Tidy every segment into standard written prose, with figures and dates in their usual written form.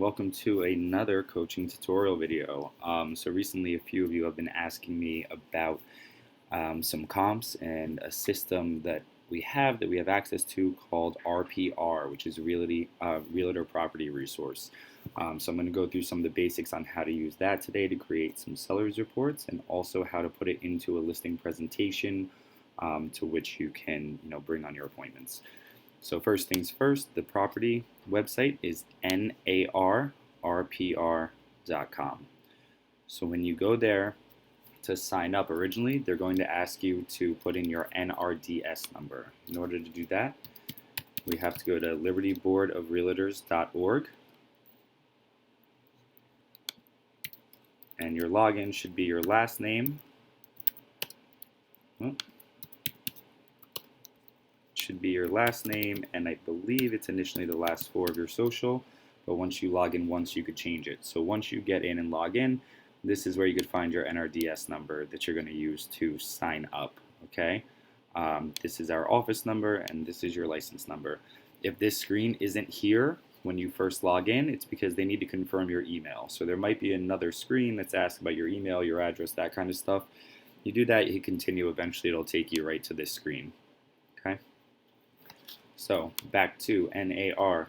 welcome to another coaching tutorial video. So recently a few of you have been asking me about some comps and a system that we have access to called RPR, which is Realtor Property Resource. So I'm going to go through some of the basics on how to use that today to create some sellers reports and also how to put it into a listing presentation to which you can bring on your appointments. So first things first, the property website is narrpr.com. So when you go there to sign up, originally they're going to ask you to put in your NRDS number. In order to do that, we have to go to libertyboardofrealtors.org, and your login should be your last name. And I believe it's initially the last four of your social, but once you log in once, you could change it. So once you get in and log in, this is where you could find your NRDS number that you're going to use to sign up. Okay, this is our office number and this is your license number. If this screen isn't here when you first log in, it's because they need to confirm your email. So there might be another screen that's asked about your email, your address, that kind of stuff. You do that, you hit continue, eventually it'll take you right to this screen. Okay. So back to narrpr.com.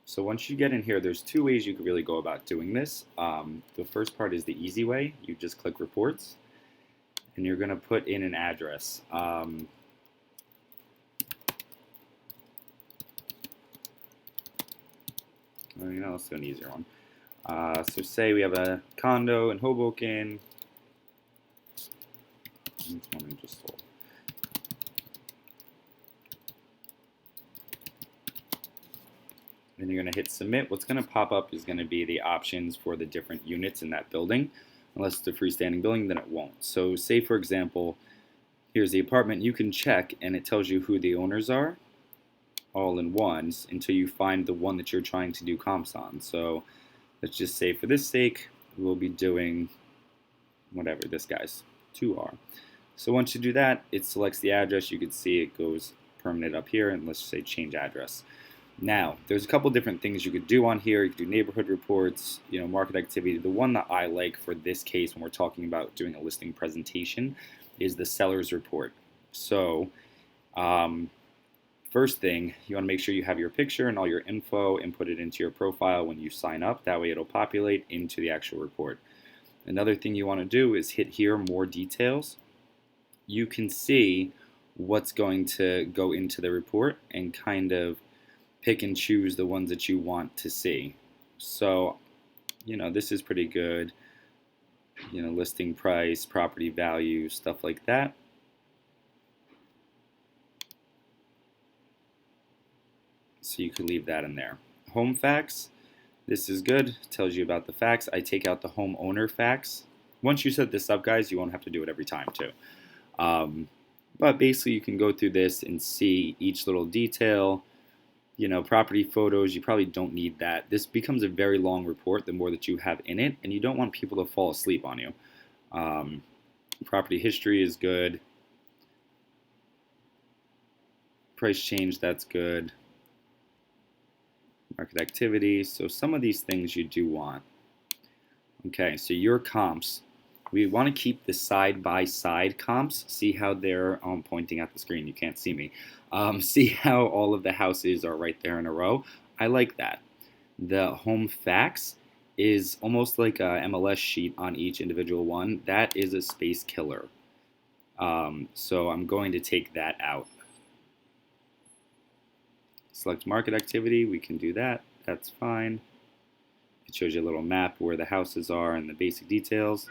So once you get in here, there's two ways you could really go about doing this. The first part is the easy way. You just click reports and you're going to put in an address. Let's do an easier one. So say we have a condo in Hoboken. Then you're going to hit submit. What's going to pop up is going to be the options for the different units in that building. Unless it's a freestanding building, then it won't. So say, for example, here's the apartment. You can check and it tells you who the owners are all in ones until you find the one that you're trying to do comps on. So let's just say for this sake, we'll be doing whatever this guy's 2R. So once you do that, it selects the address. You can see it goes permanent up here, and let's say change address. Now, there's a couple different things you could do on here. You could do neighborhood reports, market activity. The one that I like for this case when we're talking about doing a listing presentation is the seller's report. So first thing, you want to make sure you have your picture and all your info and put it into your profile when you sign up. That way it'll populate into the actual report. Another thing you want to do is hit here, more details. You can see what's going to go into the report and kind of pick and choose the ones that you want to see. So, this is pretty good. Listing price, property value, stuff like that. So you could leave that in there. Home facts. This is good. It tells you about the facts. I take out the homeowner facts. Once you set this up, guys, you won't have to do it every time too. But basically you can go through this and see each little detail. Property photos, you probably don't need that. This becomes a very long report the more that you have in it, and you don't want people to fall asleep on you. Property history is good. Price change, that's good. Market activity, so some of these things you do want. Okay, so your comps. We want to keep the side-by-side comps. See how they're pointing at the screen. You can't see me. See how all of the houses are right there in a row. I like that. The home facts is almost like a MLS sheet on each individual one. That is a space killer. So I'm going to take that out. Select market activity. We can do that. That's fine. It shows you a little map where the houses are and the basic details.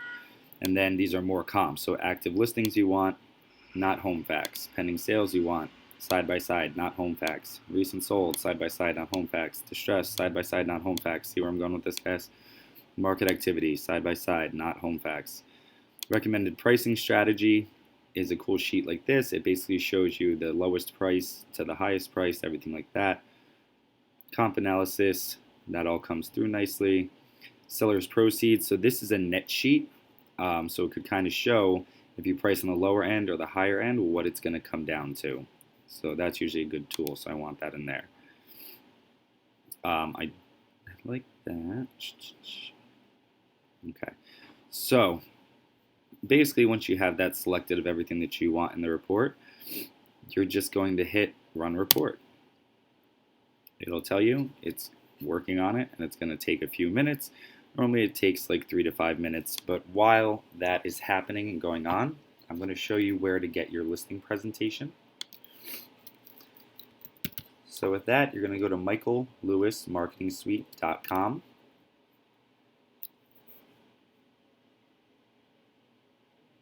And then these are more comps. So active listings you want, not home facts. Pending sales you want, side by side, not home facts. Recent sold, side by side, not home facts. Distressed, side by side, not home facts. See where I'm going with this, guys? Market activity, side by side, not home facts. Recommended pricing strategy is a cool sheet like this. It basically shows you the lowest price to the highest price, everything like that. Comp analysis, that all comes through nicely. Seller's proceeds, so this is a net sheet. So it could kind of show if you price on the lower end or the higher end, what it's going to come down to. So that's usually a good tool, so I want that in there. I like that. Okay. So basically, once you have that selected of everything that you want in the report, you're just going to hit Run Report. It'll tell you it's working on it, and it's going to take a few minutes. Normally it takes like 3 to 5 minutes, but while that is happening and going on, I'm going to show you where to get your listing presentation. So with that, you're going to go to michaellewismarketingsuite.com.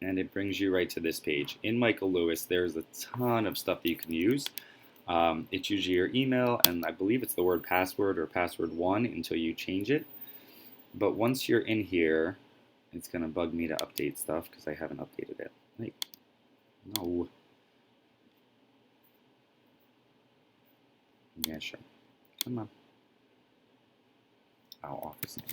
And it brings you right to this page. In Michael Lewis, there's a ton of stuff that you can use. It's usually your email, and I believe it's the word password or password 1 until you change it. But once you're in here, it's going to bug me to update stuff because I haven't updated it. Like, no. Yeah, sure. Come on. Oh, office name.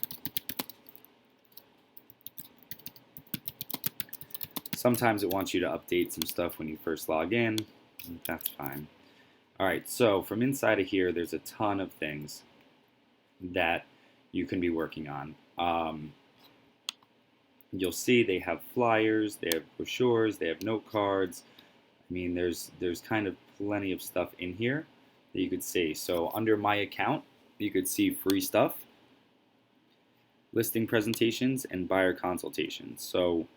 Sometimes it wants you to update some stuff when you first log in. That's fine. Alright, so from inside of here, there's a ton of things that you can be working on. You'll see they have flyers, they have brochures, they have note cards. I mean, there's kind of plenty of stuff in here that you could see. So under my account, you could see free stuff, listing presentations, and buyer consultations. So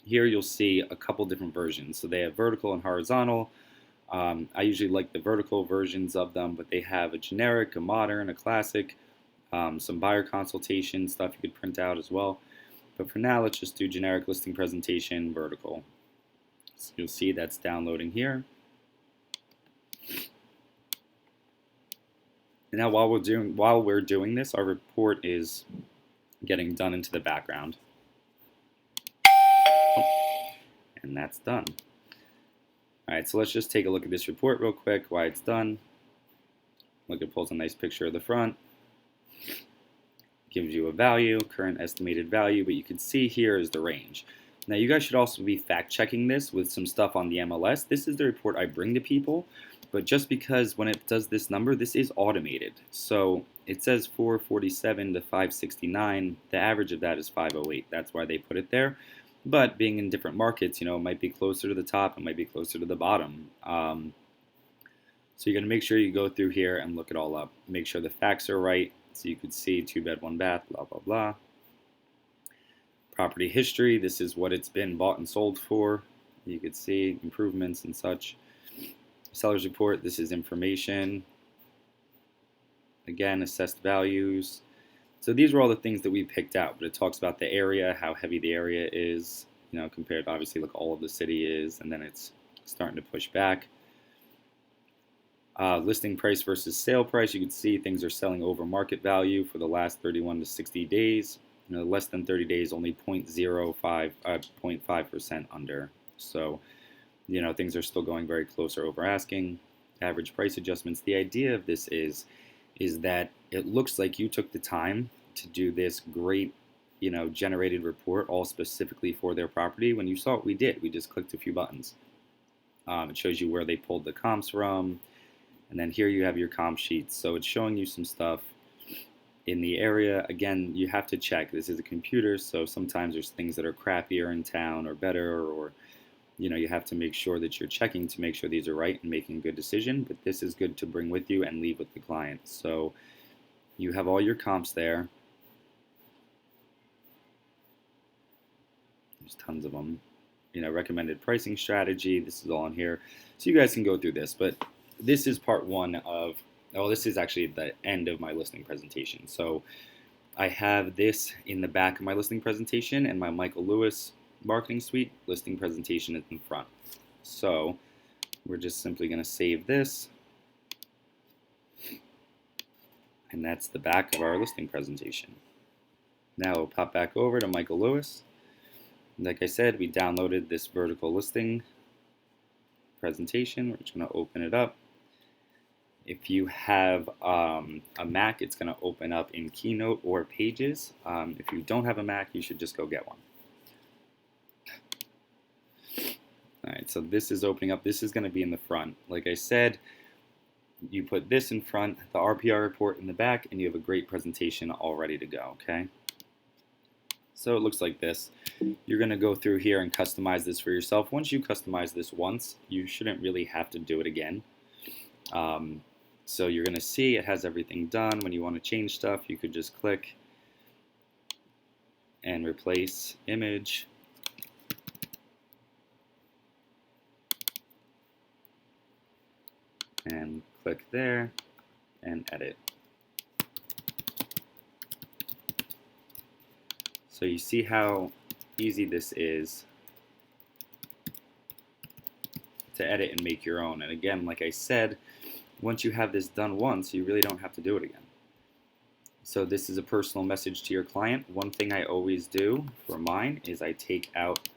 here you'll see a couple different versions. So they have vertical and horizontal. I usually like the vertical versions of them, but they have a generic, a modern, a classic, some buyer consultation stuff you could print out as well. But for now, let's just do generic listing presentation, vertical. So you'll see that's downloading here. And now while we're doing this, our report is getting done into the background. And that's done. Alright, so let's just take a look at this report real quick, why it's done. Look, it pulls a nice picture of the front. Gives you a value, current estimated value, but you can see here is the range. Now you guys should also be fact checking this with some stuff on the MLS. This is the report I bring to people, but just because when it does this number, this is automated. So it says 447 to 569. The average of that is 508. That's why they put it there. But being in different markets, you know, it might be closer to the top, it might be closer to the bottom. So you're going to make sure you go through here and look it all up. Make sure the facts are right. So you could see 2-bed, 1-bath, blah, blah, blah. Property history, this is what it's been bought and sold for. You could see improvements and such. Seller's report, this is information. Again, assessed values. So these were all the things that we picked out, but it talks about the area, how heavy the area is, you know, compared to obviously like all of the city is, and then it's starting to push back. Listing price versus sale price, you can see things are selling over market value for the last 31 to 60 days. You know, less than 30 days, only 0.5% under. So, you know, things are still going very close or over asking. Average price adjustments. The idea of this is that it looks like you took the time to do this great, you know, generated report all specifically for their property. When you saw what we did, we just clicked a few buttons. It shows you where they pulled the comps from, and then here you have your comp sheets. So it's showing you some stuff in the area. Again, you have to check. This is a computer, so sometimes there's things that are crappier in town or better, or you know, you have to make sure that you're checking to make sure these are right and making a good decision. But this is good to bring with you and leave with the client. So you have all your comps there. There's tons of them. You know, recommended pricing strategy. This is all in here, so you guys can go through this. But this is part one of. Oh, this is actually the end of my listing presentation. So I have this in the back of my listing presentation, and my Michael Lewis Marketing Suite listing presentation is in front. So we're just simply going to save this, and that's the back of our listing presentation. Now we'll pop back over to Michael Lewis. Like I said, we downloaded this vertical listing presentation. We're just going to open it up. If you have a Mac, it's going to open up in Keynote or Pages. If you don't have a Mac, you should just go get one. Alright, so this is opening up. This is going to be in the front. Like I said, You put this in front, the RPR report in the back, and you have a great presentation all ready to go, okay? So it looks like this. You're going to go through here and customize this for yourself. Once you customize this once, you shouldn't really have to do it again. So you're going to see it has everything done. When you want to change stuff, you could just click and replace image. And click there and edit. So you see how easy this is to edit and make your own. And again, like I said, once you have this done once, you really don't have to do it again. So this is a personal message to your client. One thing I always do for mine is I take out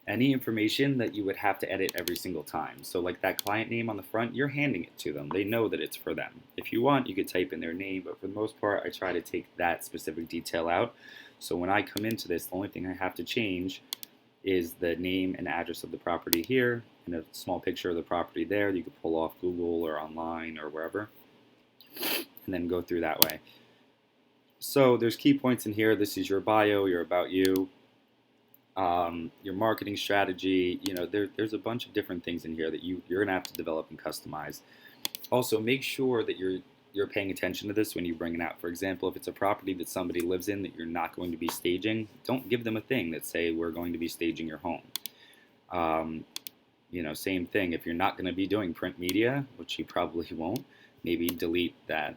any information that you would have to edit every single time. So like that client name on the front, you're handing it to them. They know that it's for them. If you want, you could type in their name, but for the most part, I try to take that specific detail out. So when I come into this, the only thing I have to change is the name and address of the property here, and a small picture of the property there. You could pull off Google or online or wherever, and then go through that way. So there's key points in here. This is your bio, your about you, your marketing strategy. You know, there's a bunch of different things in here that you're gonna have to develop and customize. Also, make sure that you're paying attention to this when you bring it out. For example, if it's a property that somebody lives in that you're not going to be staging, don't give them a thing that say we're going to be staging your home. You know, same thing. If you're not going to be doing print media, which you probably won't, maybe delete the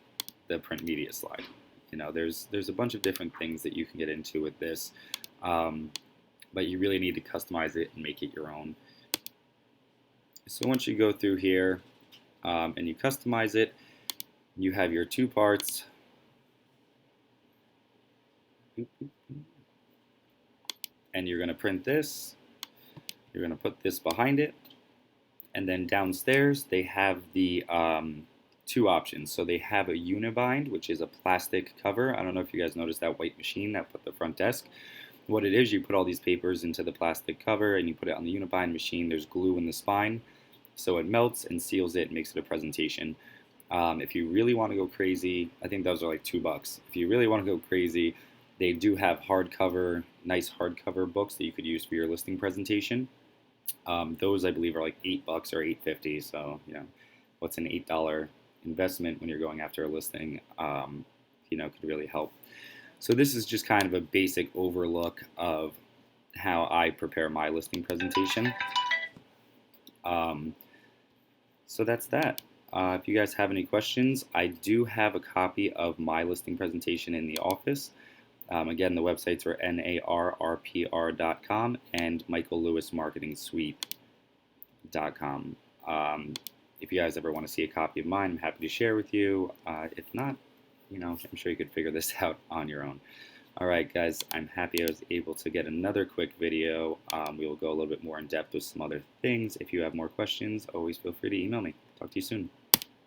print media slide. You know, there's a bunch of different things that you can get into with this, but you really need to customize it and make it your own. So once you go through here and you customize it, you have your two parts. And you're going to print this. You're going to put this behind it. And then downstairs, they have the two options. So they have a Unibind, which is a plastic cover. I don't know if you guys noticed that white machine that put the front desk. What it is, you put all these papers into the plastic cover and you put it on the Unibind machine. There's glue in the spine, so it melts and seals it and makes it a presentation. If you really want to go crazy, I think those are like $2. If you really want to go crazy, they do have hardcover, nice hardcover books that you could use for your listing presentation. Those I believe are like $8 or $8.50. So you know, what's an $8 investment when you're going after a listing? You know, could really help. So this is just kind of a basic overlook of how I prepare my listing presentation. So that's that. If you guys have any questions, I do have a copy of my listing presentation in the office. Again, the websites are narrpr.com and michaellewismarketingsuite.com. If you guys ever want to see a copy of mine, I'm happy to share with you. If not, you know, I'm sure you could figure this out on your own. All right, guys, I'm happy I was able to get another quick video. We will go a little bit more in depth with some other things. If you have more questions, always feel free to email me. Talk to you soon.